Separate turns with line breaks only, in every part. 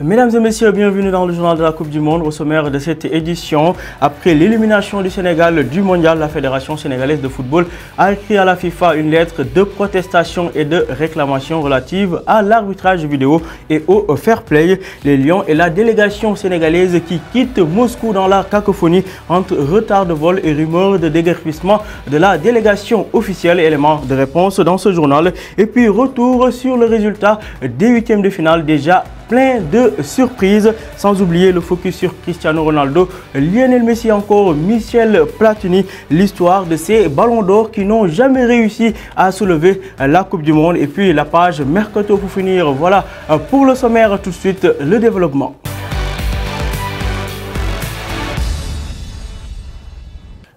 Mesdames et messieurs, bienvenue dans le journal de la Coupe du Monde. Au sommaire de cette édition, après l'élimination du Sénégal du Mondial, la Fédération sénégalaise de football a écrit à la FIFA une lettre de protestation et de réclamation relative à l'arbitrage vidéo et au fair play. Les Lions et la délégation sénégalaise qui quitte Moscou dans la cacophonie entre retard de vol et rumeurs de déguerpissement de la délégation officielle. Élément de réponse dans ce journal. Et puis retour sur le résultat des huitièmes de finale déjà plein de surprises, sans oublier le focus sur Cristiano Ronaldo, Lionel Messi encore, Michel Platini, l'histoire de ces ballons d'or qui n'ont jamais réussi à soulever la Coupe du Monde et puis la page Mercato pour finir. Voilà pour le sommaire, tout de suite le développement.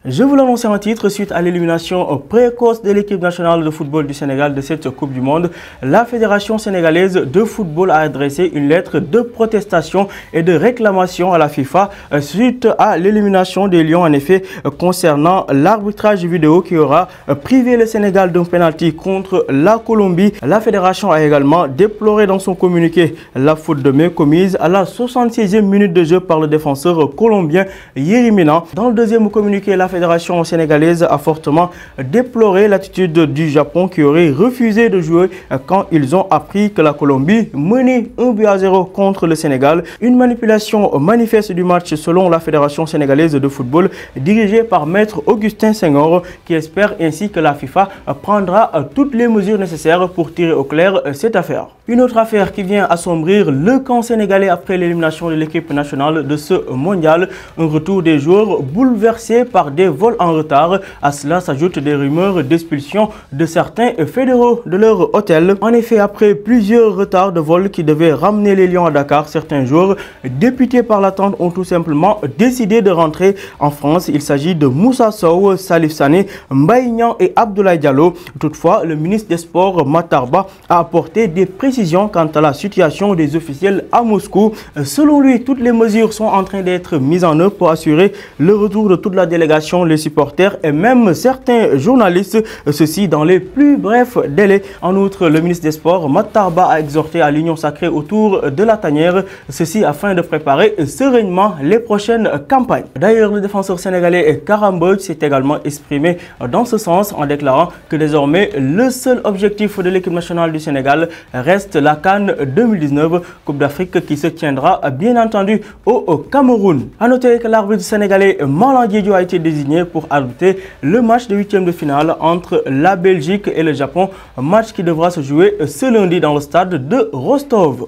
Je vous l'annonce en titre, suite à l'élimination précoce de l'équipe nationale de football du Sénégal de cette Coupe du Monde, la Fédération sénégalaise de football a adressé une lettre de protestation et de réclamation à la FIFA suite à l'élimination des Lions, en effet, concernant l'arbitrage vidéo qui aura privé le Sénégal d'un penalty contre la Colombie. La Fédération a également déploré dans son communiqué la faute de main commise à la 76e minute de jeu par le défenseur colombien Yerry Mina. Dans le deuxième communiqué, la Fédération sénégalaise a fortement déploré l'attitude du Japon qui aurait refusé de jouer quand ils ont appris que la Colombie menait 1-0 contre le Sénégal. Une manipulation manifeste du match selon la Fédération sénégalaise de football dirigée par Maître Augustin Senghor, qui espère ainsi que la FIFA prendra toutes les mesures nécessaires pour tirer au clair cette affaire. Une autre affaire qui vient assombrir le camp sénégalais après l'élimination de l'équipe nationale de ce mondial. Un retour des joueurs bouleversés par des vols en retard. À cela s'ajoutent des rumeurs d'expulsion de certains fédéraux de leur hôtel. En effet, après plusieurs retards de vol qui devaient ramener les Lions à Dakar, certains joueurs députés par l'attente ont tout simplement décidé de rentrer en France. Il s'agit de Moussa Sow, Salif Sané, Mbaye Niang et Abdoulaye Diallo. Toutefois, le ministre des Sports Matar Ba a apporté des précisions quant à la situation des officiels à Moscou. Selon lui, toutes les mesures sont en train d'être mises en œuvre pour assurer le retour de toute la délégation, les supporters et même certains journalistes, ceci dans les plus brefs délais. En outre, le ministre des Sports Matar Ba a exhorté à l'union sacrée autour de la tanière, ceci afin de préparer sereinement les prochaines campagnes. D'ailleurs, le défenseur sénégalais Karam Mbodj s'est également exprimé dans ce sens en déclarant que désormais le seul objectif de l'équipe nationale du Sénégal reste la CAN 2019, Coupe d'Afrique qui se tiendra bien entendu au Cameroun. A noter que l'arbitre sénégalais Malang Diédhiou a été désigné pour arbitrer le match de huitième de finale entre la Belgique et le Japon, match qui devra se jouer ce lundi dans le stade de Rostov.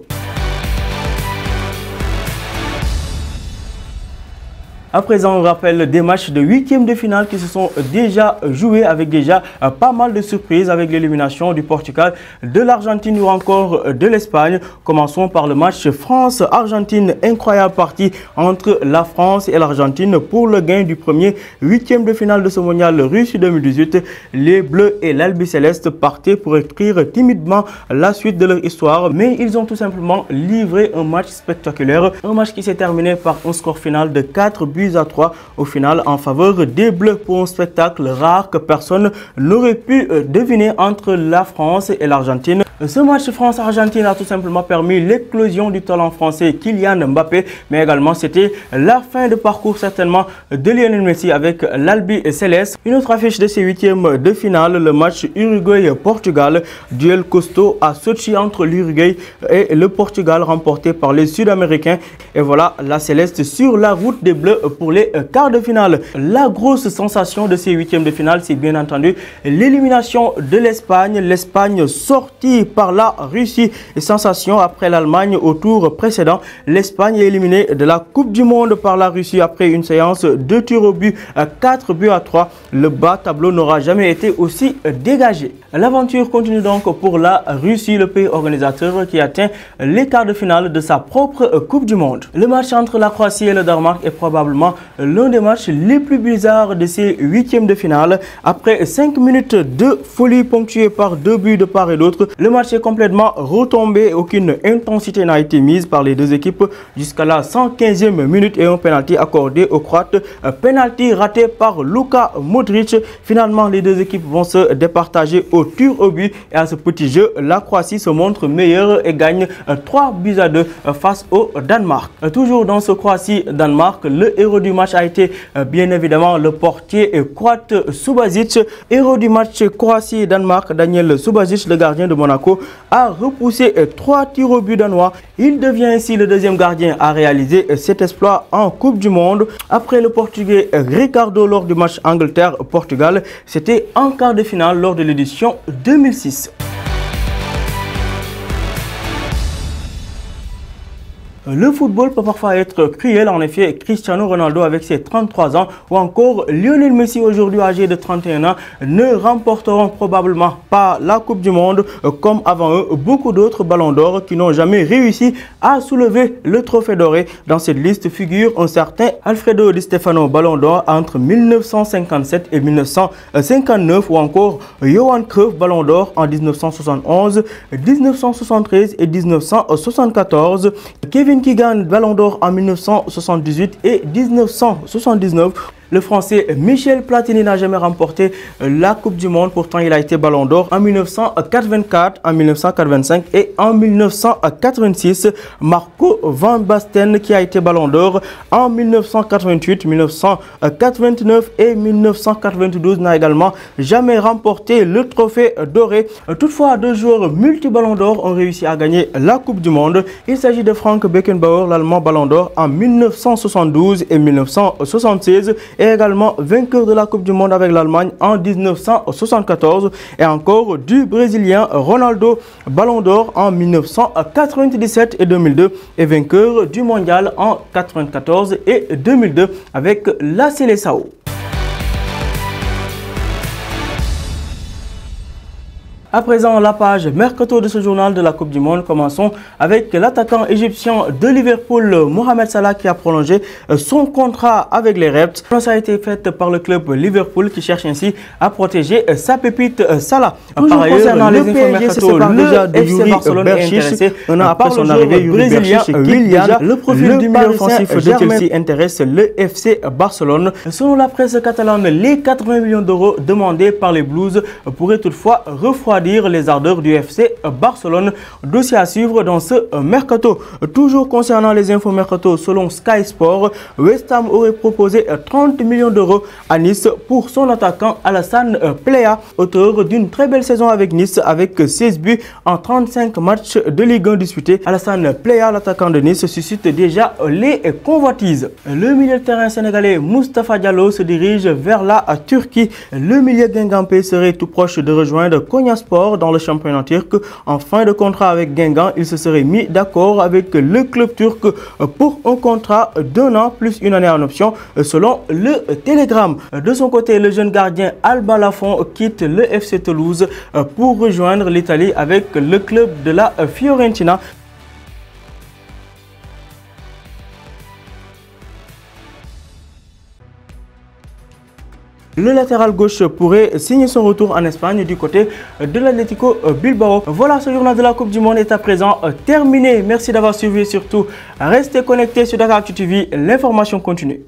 À présent, on rappelle des matchs de huitième de finale qui se sont déjà joués avec déjà pas mal de surprises avec l'élimination du Portugal, de l'Argentine ou encore de l'Espagne. Commençons par le match France-Argentine. Incroyable partie entre la France et l'Argentine pour le gain du premier huitième de finale de ce mondial Russie 2018. Les Bleus et l'Albiceleste partaient pour écrire timidement la suite de leur histoire, mais ils ont tout simplement livré un match spectaculaire. Un match qui s'est terminé par un score final de 4-3 au final en faveur des Bleus pour un spectacle rare que personne n'aurait pu deviner entre la France et l'Argentine. Ce match France-Argentine a tout simplement permis l'éclosion du talent français Kylian Mbappé, mais également c'était la fin de parcours certainement de Lionel Messi avec l'Albi Céleste. Une autre affiche de ces huitièmes de finale, le match Uruguay-Portugal, duel costaud à Sochi entre l'Uruguay et le Portugal remporté par les Sud-Américains. Et voilà la Céleste sur la route des Bleus pour les quarts de finale. La grosse sensation de ces huitièmes de finale, c'est bien entendu l'élimination de l'Espagne. L'Espagne sortie par la Russie. Et sensation après l'Allemagne au tour précédent. L'Espagne est éliminée de la Coupe du Monde par la Russie après une séance de tirs au but, 4-3. Le bas tableau n'aura jamais été aussi dégagé. L'aventure continue donc pour la Russie, le pays organisateur qui atteint les quarts de finale de sa propre Coupe du Monde. Le match entre la Croatie et le Danemark est probablement l'un des matchs les plus bizarres de ces huitièmes de finale. Après 5 minutes de folie ponctuée par 2 buts de part et d'autre, le match est complètement retombé. Aucune intensité n'a été mise par les deux équipes jusqu'à la 115e minute et un penalty accordé aux Croates. Penalty raté par Luka Modric. Finalement, les deux équipes vont se départager au tir au but. Et à ce petit jeu, la Croatie se montre meilleure et gagne 3-2 face au Danemark. Toujours dans ce Croatie-Danemark, le héros du match a été bien évidemment le portier croate Subasic. Héros du match Croatie-Danemark, Daniel Subasic, le gardien de Monaco, a repoussé 3 tirs au but danois. Il devient ainsi le deuxième gardien à réaliser cet exploit en Coupe du Monde. Après le Portugais Ricardo lors du match Angleterre-Portugal, c'était en quart de finale lors de l'édition 2006. Le football peut parfois être cruel. En effet, Cristiano Ronaldo avec ses 33 ans ou encore Lionel Messi aujourd'hui âgé de 31 ans ne remporteront probablement pas la Coupe du Monde comme avant eux beaucoup d'autres ballons d'or qui n'ont jamais réussi à soulever le trophée doré. Dans cette liste figure un certain Alfredo Di Stefano, ballon d'or entre 1957 et 1959 ou encore Johan Cruyff, ballon d'or en 1971, 1973 et 1974. Kevin Keegan, ballon d'or en 1978 et 1979. Le Français Michel Platini n'a jamais remporté la Coupe du Monde. Pourtant, il a été ballon d'or en 1984, en 1985 et en 1986. Marco Van Basten, qui a été ballon d'or en 1988, 1989 et 1992, n'a également jamais remporté le trophée doré. Toutefois, deux joueurs multi-ballons d'or ont réussi à gagner la Coupe du Monde. Il s'agit de Frank Beckenbauer, l'Allemand ballon d'or en 1972 et 1976. Et également vainqueur de la Coupe du Monde avec l'Allemagne en 1974 et encore du Brésilien Ronaldo, ballon d'or en 1997 et 2002 et vainqueur du mondial en 1994 et 2002 avec la Seleção. À présent, la page mercato de ce journal de la Coupe du Monde. Commençons avec l'attaquant égyptien de Liverpool, Mohamed Salah, qui a prolongé son contrat avec les Reds. Ça a été fait par le club Liverpool qui cherche ainsi à protéger sa pépite Salah. Par ailleurs, le PSG se sépare déjà de Yuri Berchiche. Un an après son arrivée, Yuri Berchiche quitte le profil du milieu offensif de Chelsea intéresse le FC Barcelone. Selon la presse catalane, les 80 millions d'euros demandés par les Blues pourraient toutefois refroidir les ardeurs du FC Barcelone. Dossier à suivre dans ce mercato. Toujours concernant les infos mercato, selon Sky Sport, West Ham aurait proposé 30 millions d'euros à Nice pour son attaquant Alassane Plea, auteur d'une très belle saison avec Nice avec 16 buts en 35 matchs de Ligue 1 disputés. Alassane Plea, l'attaquant de Nice, suscite déjà les convoitises. Le milieu de terrain sénégalais Moustapha Diallo se dirige vers la Turquie. Le milieu guingampé serait tout proche de rejoindre Konyaspor dans le championnat turc. En fin de contrat avec Guingamp, il se serait mis d'accord avec le club turc pour un contrat d'1 an plus une année en option selon le Télégramme. De son côté, le jeune gardien Alba Lafont quitte le FC Toulouse pour rejoindre l'Italie avec le club de la Fiorentina. Le latéral gauche pourrait signer son retour en Espagne du côté de l'Atlético Bilbao. Voilà, ce journal de la Coupe du Monde est à présent terminé. Merci d'avoir suivi et surtout restez connectés sur Dakaractu TV. L'information continue.